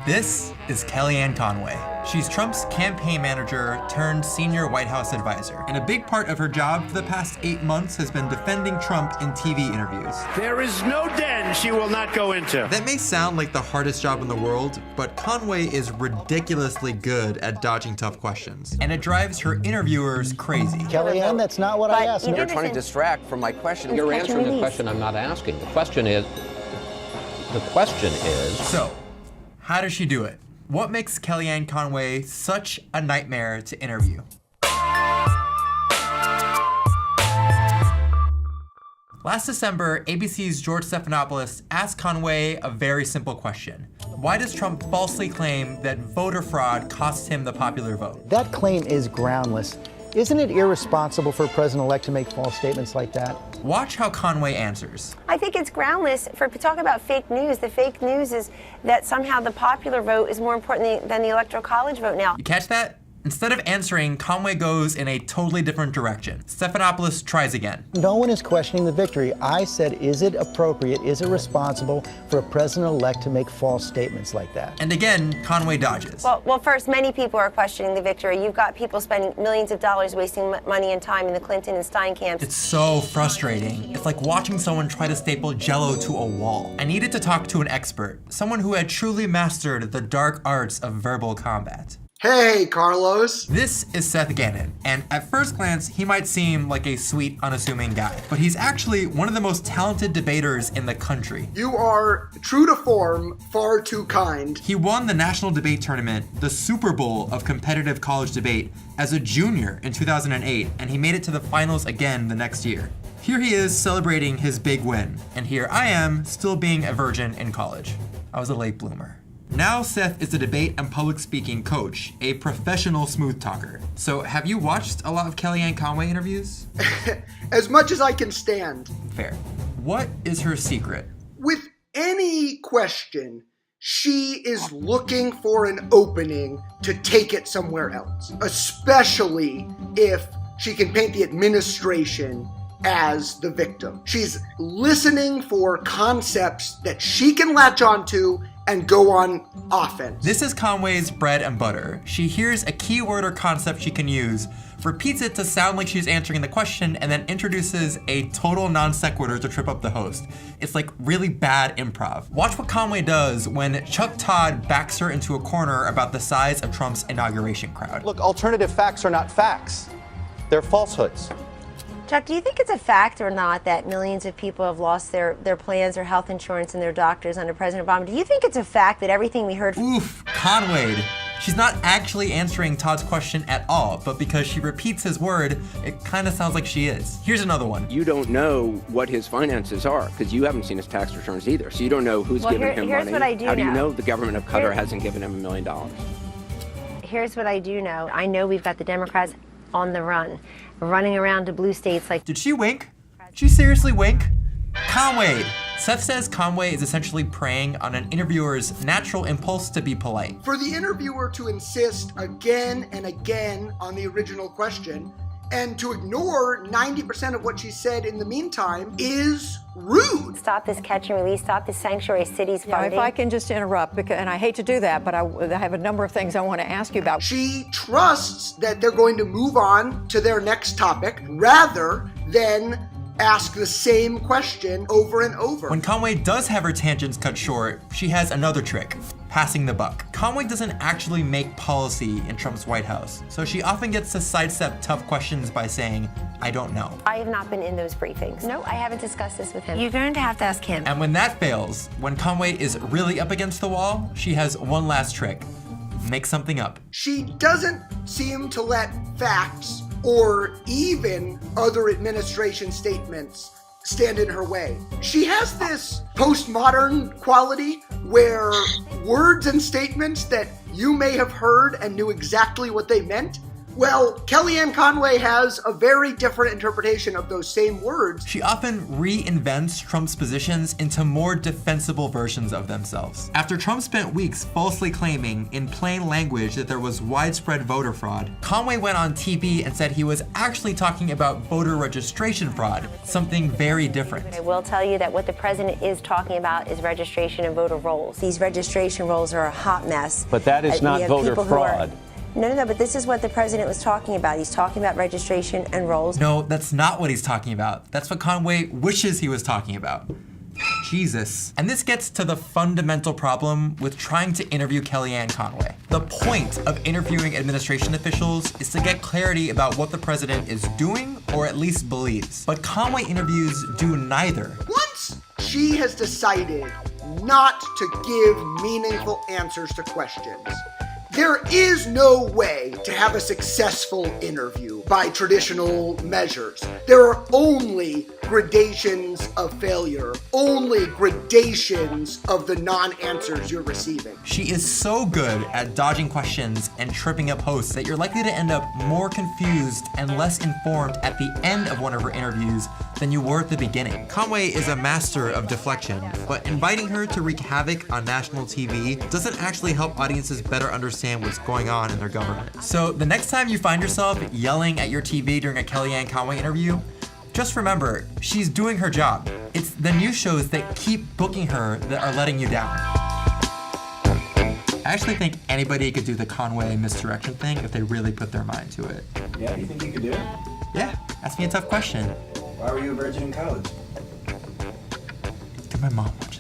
This is Kellyanne Conway. She's Trump's campaign manager turned senior White House advisor. And a big part of her job for the past 8 months has been defending Trump in TV interviews. There is no den she will not go into. That may sound like the hardest job in the world, but Conway is ridiculously good at dodging tough questions. And it drives her interviewers crazy. Kellyanne, that's not what I asked. You're trying to distract from my question. You're answering the question I'm not asking. The question is... So, how does she do it? What makes Kellyanne Conway such a nightmare to interview? Last December, ABC's George Stephanopoulos asked Conway a very simple question. Why does Trump falsely claim that voter fraud cost him the popular vote? That claim is groundless. Isn't it irresponsible for a president-elect to make false statements like that? Watch how Conway answers. I think it's groundless. For talk about fake news, the fake news is that somehow the popular vote is more important than the Electoral College vote now. You catch that? Instead of answering, Conway goes in a totally different direction. Stephanopoulos tries again. No one is questioning the victory. I said, is it appropriate, is it responsible for a president-elect to make false statements like that? And again, Conway dodges. Well, first, many people are questioning the victory. You've got people spending millions of dollars wasting money and time in the Clinton and Stein camps. It's so frustrating. It's like watching someone try to staple Jell-O to a wall. I needed to talk to an expert, someone who had truly mastered the dark arts of verbal combat. Hey, Carlos. This is Seth Gannon, and at first glance, he might seem like a sweet, unassuming guy, but he's actually one of the most talented debaters in the country. You are, true to form, far too kind. He won the national debate tournament, the Super Bowl of competitive college debate, as a junior in 2008, and he made it to the finals again the next year. Here he is celebrating his big win, and here I am, still being a virgin in college. I was a late bloomer. Now Seth is a debate and public speaking coach, a professional smooth talker. So have you watched a lot of Kellyanne Conway interviews? As much as I can stand. Fair. What is her secret? With any question, she is looking for an opening to take it somewhere else, especially if she can paint the administration as the victim. She's listening for concepts that she can latch onto and go on offense. This is Conway's bread and butter. She hears a keyword or concept she can use, repeats it to sound like she's answering the question, and then introduces a total non sequitur to trip up the host. It's like really bad improv. Watch what Conway does when Chuck Todd backs her into a corner about the size of Trump's inauguration crowd. Look, alternative facts are not facts. They're falsehoods. Chuck, do you think it's a fact or not that millions of people have lost their plans, their health insurance, and their doctors under President Obama? Do you think it's a fact that everything we heard... Oof, Conway. She's not actually answering Todd's question at all, but because she repeats his word, it kind of sounds like she is. Here's another one. You don't know what his finances are because you haven't seen his tax returns either. So you don't know who's giving him money. Here's what I do know. How do you know the government of Qatar hasn't given him $1 million? Here's what I do know. I know we've got the Democrats on the run, running around to blue states like... Did she wink? Did she seriously wink? Conway! Seth says Conway is essentially preying on an interviewer's natural impulse to be polite. For the interviewer to insist again and again on the original question and to ignore 90% of what she said in the meantime is rude. Stop this catch and release, stop this sanctuary cities funding. If I can just interrupt, and I hate to do that, but I have a number of things I want to ask you about. She trusts that they're going to move on to their next topic rather than ask the same question over and over. When Conway does have her tangents cut short, she has another trick, passing the buck. Conway doesn't actually make policy in Trump's White House, so she often gets to sidestep tough questions by saying, I don't know. I have not been in those briefings. No, I haven't discussed this with him. You're going to have to ask him. And when that fails, when Conway is really up against the wall, she has one last trick. Make something up. She doesn't seem to let facts or even other administration statements stand in her way. She has this postmodern quality where words and statements that you may have heard and knew exactly what they meant Well, Kellyanne Conway has a very different interpretation of those same words. She often reinvents Trump's positions into more defensible versions of themselves. After Trump spent weeks falsely claiming in plain language that there was widespread voter fraud, Conway went on TV and said he was actually talking about voter registration fraud, something very different. I will tell you that what the president is talking about is registration and voter rolls. These registration rolls are a hot mess. But that is not voter fraud. No, but this is what the president was talking about. He's talking about registration and rolls. No, that's not what he's talking about. That's what Conway wishes he was talking about. Jesus. And this gets to the fundamental problem with trying to interview Kellyanne Conway. The point of interviewing administration officials is to get clarity about what the president is doing, or at least believes. But Conway interviews do neither. Once she has decided not to give meaningful answers to questions, there is no way to have a successful interview by traditional measures. There are only gradations of failure, only gradations of the non-answers you're receiving. She is so good at dodging questions and tripping up hosts that you're likely to end up more confused and less informed at the end of one of her interviews than you were at the beginning. Conway is a master of deflection, but inviting her to wreak havoc on national TV doesn't actually help audiences better understand what's going on in their government. So the next time you find yourself yelling at your TV during a Kellyanne Conway interview, just remember, she's doing her job. It's the news shows that keep booking her that are letting you down. I actually think anybody could do the Conway misdirection thing if they really put their mind to it. Yeah, you think you could do it? Yeah, ask me a tough question. Why were you a virgin in college? Did my mom watch